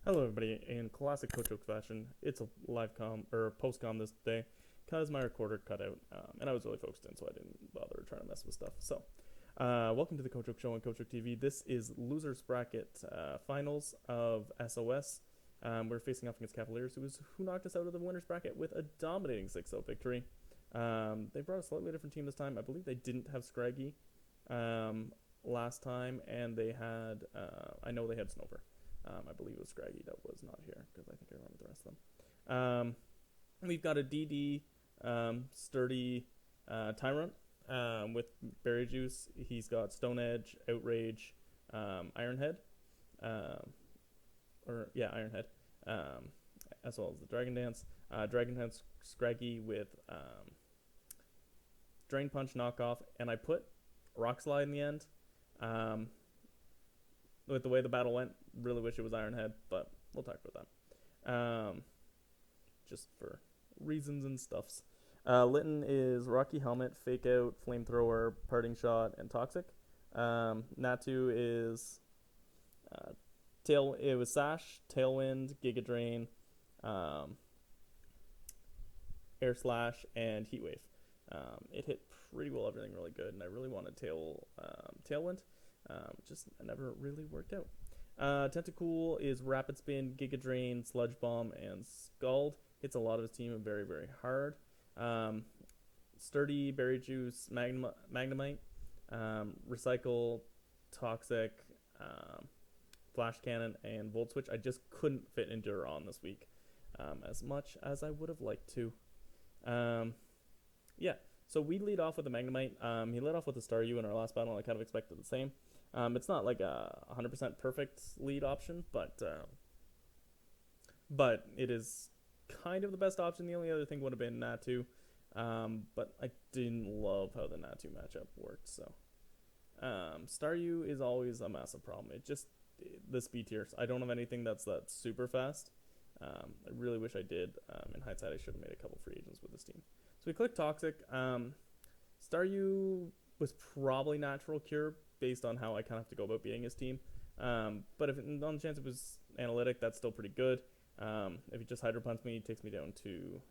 Hello, everybody. In classic Coach Oak fashion, it's a live com or post com this day because my recorder cut out, and I was really focused in, so I didn't bother trying to mess with stuff. So, welcome to the Coach Oak Show on Coach Oak TV. This is losers bracket finals of SOS. We're facing off against Cavaliers, who knocked us out of the winners bracket with a dominating 6-0 victory. They brought a slightly different team this time. I believe they didn't have Scraggy last time, and they had I know they had Snover. I believe it was Scraggy that was not here because I think I remember the rest of them. We've got a DD sturdy Tyrant with Berry Juice. He's got Stone Edge, Outrage, Ironhead, Ironhead, as well as the Dragon Dance. Dragon Dance Scraggy with Drain Punch knockoff, and I put Rock Slide in the end. With the way the battle went, really wish it was Ironhead, but we'll talk about that. Just for reasons and stuffs. Litton is Rocky Helmet, Fake Out, Flamethrower, Parting Shot, and Toxic. Natu is it was Sash, Tailwind, Giga Drain, Air Slash, and Heatwave. It hit pretty well everything really good, and I really wanted Tailwind. Just never really worked out. Tentacool is Rapid Spin, Giga Drain, Sludge Bomb, and Scald. Hits a lot of his team very, very hard. Sturdy, Berry Juice, Magnemite, Recycle, Toxic, Flash Cannon, and Volt Switch. I just couldn't fit Endure on this week as much as I would have liked to. So we lead off with a Magnemite. He led off with a Staryu in our last battle, and I kind of expected the same. It's not like a 100% perfect lead option, but it is kind of the best option. The only other thing would have been Natu, but I didn't love how the Natu matchup worked. So Staryu is always a massive problem. The speed tiers. I don't have anything that's super fast. I really wish I did. In hindsight, I should have made a couple free agents with this team. So we click Toxic. Staryu was probably natural cure based on how I kind of have to go about beating his team. But if on the chance it was analytic, that's still pretty good. If he just Hydro Punch me, it takes me down to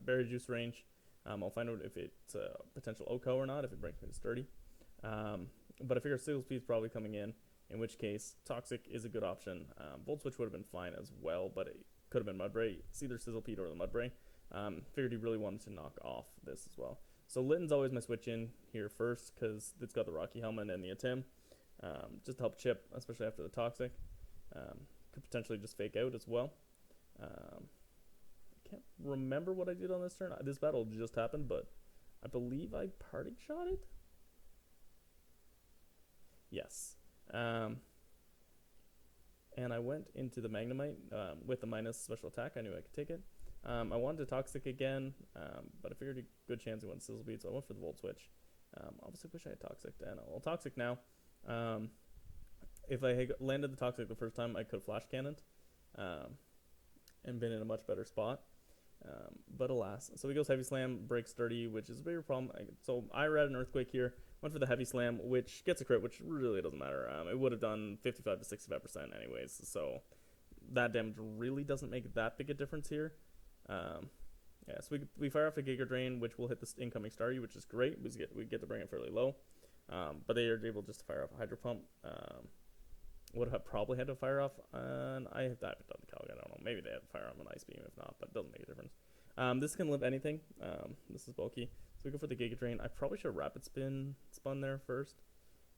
Berry Juice range. I'll find out if it's a potential OHKO or not, if it brings me to Sturdy. But I figure Sizzle Speed's probably coming in which case Toxic is a good option. Volt Switch would have been fine as well, but it could have been Mudbray. It's either Sizzlepede or the Mudbray. Figured he really wanted to knock off this as well. So Litton's always my switch in here first because it's got the Rocky Helmet and the Atim. Just to help chip, especially after the Toxic. Could potentially just Fake Out as well. I can't remember what I did on this turn. This battle just happened, but I believe I Parting Shot it? Yes. And I went into the Magnemite with the minus special attack. I knew I could take it. I wanted to Toxic again, but I figured a good chance he went Sizzle Beat, so I went for the Volt Switch. Obviously wish I had Toxic, and I'll Toxic now. If I had landed the Toxic the first time, I could have Flash Cannoned and been in a much better spot. But alas. So he goes Heavy Slam, breaks Sturdy, which is a bigger problem. So I read an Earthquake here, went for the Heavy Slam, which gets a crit, which really doesn't matter. It would have done 55 to 65% anyways, so that damage really doesn't make that big a difference here. So we fire off a Giga Drain, which will hit the incoming Staryu, which is great. We get to bring it fairly low. But they are able just to fire off a Hydro Pump. Would have probably had to fire off, and I have died with the Calg. I don't know. Maybe they had to fire off an Ice Beam, if not, but it doesn't make a difference. This can live anything. This is bulky. So we go for the Giga Drain. I probably should have Rapid Spun there first.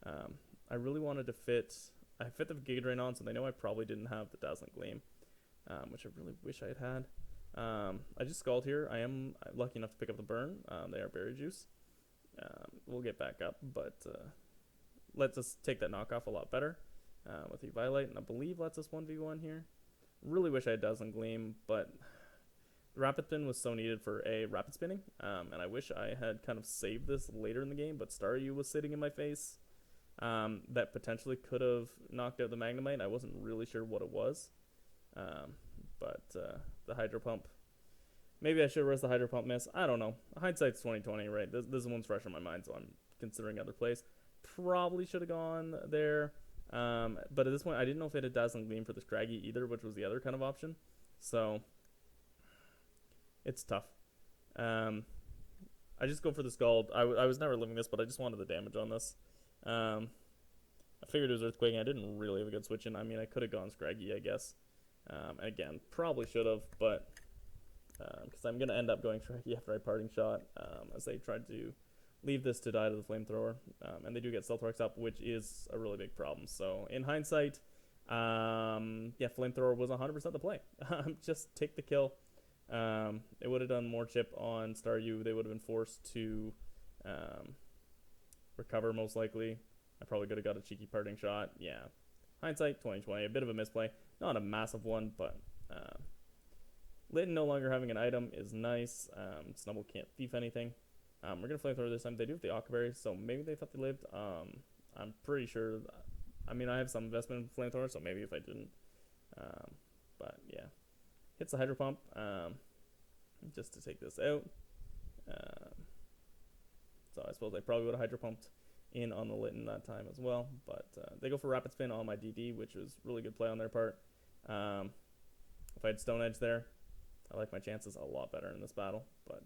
I really wanted to fit. I fit the Giga Drain on, so they know I probably didn't have the Dazzling Gleam, which I really wish I had. I just Scald here. I am lucky enough to pick up the burn. They are Berry Juice. We'll get back up, but lets us take that knockoff a lot better with the Violite, and I believe lets us 1v1 here. Really wish I had Dazzling Gleam, but Rapid Spin was so needed for a Rapid Spinning, and I wish I had kind of saved this later in the game, but Staryu was sitting in my face. That potentially could have knocked out the Magnemite. I wasn't really sure what it was. But the Hydro Pump, maybe I should have the Hydro Pump miss. I don't know. Hindsight's 2020, right? This one's fresh in my mind, so I'm considering other plays. Probably should have gone there. But at this point, I didn't know if it had Dazzling Gleam for the Scraggy either, which was the other kind of option. So it's tough. Um, I just go for the Scald. I was never living this, but I just wanted the damage on this. I figured it was Earthquake, and I didn't really have a good switch in. I mean, I could have gone Scraggy, I guess. Again, probably should have, but because I'm going to end up going Scraggy after I Parting Shot, as they tried to leave this to die to the Flamethrower. And they do get Stealth Rocks up, which is a really big problem. So in hindsight, yeah, Flamethrower was 100% the play. Just take the kill. It would have done more chip on Staryu. They would have been forced to recover most likely. I probably could have got a cheeky Parting Shot. Yeah. Hindsight, 2020. A bit of a misplay. Not a massive one, but Litten no longer having an item is nice. Snubble can't thief anything. We're going to Flamethrower this time. They do have the Ockerberry, so maybe they thought they lived. I'm pretty sure. I mean, I have some investment in Flamethrower, so maybe if I didn't. But yeah. Hits the Hydro Pump just to take this out. So I suppose I probably would have Hydro Pumped in on the Litten that time as well. But they go for Rapid Spin on my DD, which was really good play on their part. If I had Stone Edge there, I like my chances a lot better in this battle. But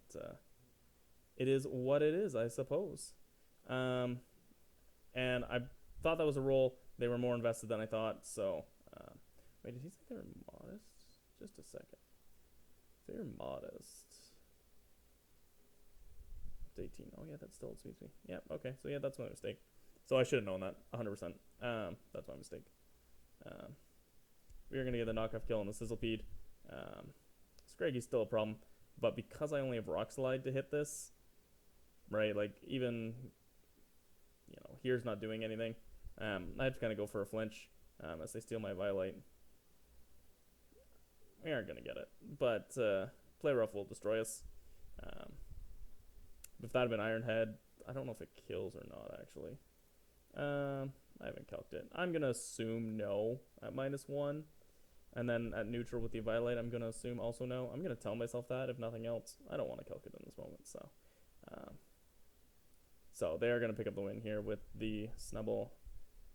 it is what it is, I suppose. And I thought that was a roll. They were more invested than I thought. So, wait, did he say they were modest? Just a second. If they're modest. 18. Oh, yeah, that still suits me. Yeah, okay. So, yeah, that's my mistake. So, I should have known that 100%. That's my mistake. We're going to get the knockoff kill on the Sizzlepede. Scraggy's still a problem. But because I only have Rock Slide to hit this, right, like, even, you know, here's not doing anything. I have to kind of go for a flinch as they steal my Violite. We aren't going to get it. But Play Rough will destroy us. If that had been Iron Head, I don't know if it kills or not, actually. I haven't calced it. I'm going to assume no at -1. And then at neutral with the Violite, I'm going to assume also no. I'm going to tell myself that, if nothing else. I don't want to calc it in this moment, so. So they are going to pick up the win here with the Snubble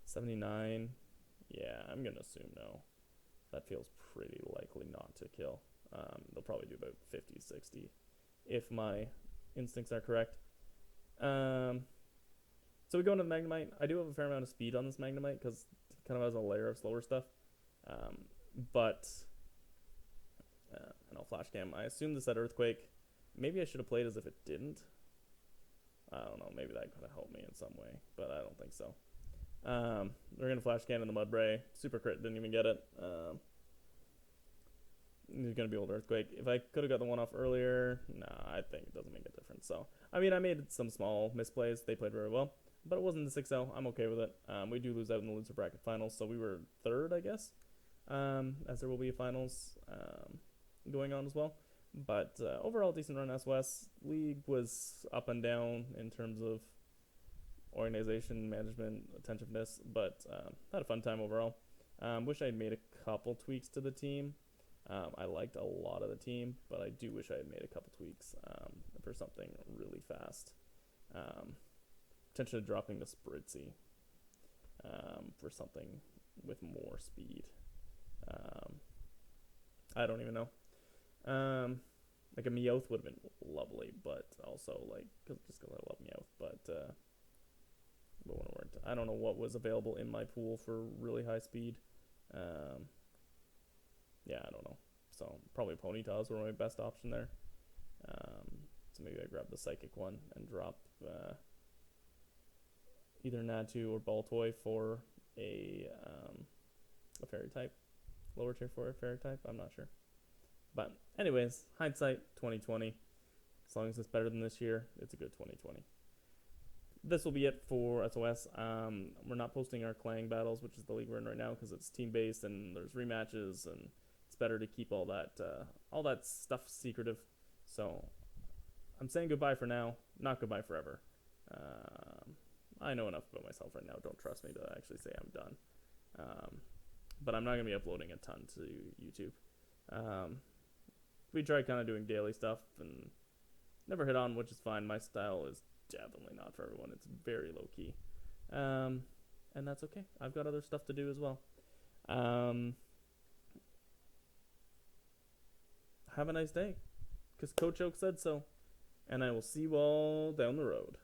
79. Yeah, I'm going to assume no. That feels pretty likely not to kill. They'll probably do about 50, 60 if my instincts are correct. So we go into the Magnemite. I do have a fair amount of speed on this Magnemite because it kind of has a layer of slower stuff. But and I'll flash cam. I assume this had Earthquake. Maybe I should have played as if it didn't. I don't know. Maybe that could have helped me in some way, but I don't think so. We're gonna flash can in the Mudbray. Super crit, didn't even get it. He's gonna be old Earthquake. If I could have got the one off earlier, nah, I think it doesn't make a difference. So I mean, I made some small misplays. They played very well, but it wasn't the 6-0. I'm okay with it. We do lose out in the loser bracket finals, so we were third, I guess. As there will be finals going on as well. But overall, decent run. SOS League was up and down in terms of organization, management, attentiveness, but had a fun time overall. Wish I had made a couple tweaks to the team. I liked a lot of the team, but I do wish I had made a couple tweaks for something really fast. Potentially dropping the Spritzy for something with more speed. I don't even know. Like a Meowth would have been lovely, but also like just because I love Meowth, but when it worked, I don't know what was available in my pool for really high speed. Yeah, I don't know. So probably Ponytails were my best option there. So maybe I grab the Psychic one and drop either Natu or Baltoy for a Fairy type, lower tier for a Fairy type. I'm not sure. But anyways, hindsight 2020. As long as it's better than this year, it's a good 2020. This will be it for SOS. We're not posting our Clang battles, which is the league we're in right now, because it's team-based and there's rematches, and it's better to keep all that stuff secretive. So I'm saying goodbye for now, not goodbye forever. I know enough about myself right now. Don't trust me to actually say I'm done. But I'm not going to be uploading a ton to YouTube. We tried kind of doing daily stuff and never hit on, which is fine. My style is definitely not for everyone. It's very low key. And and that's okay. I've got other stuff to do as well. Um, have a nice day, because Coach Oak said so, and I will see you all down the road.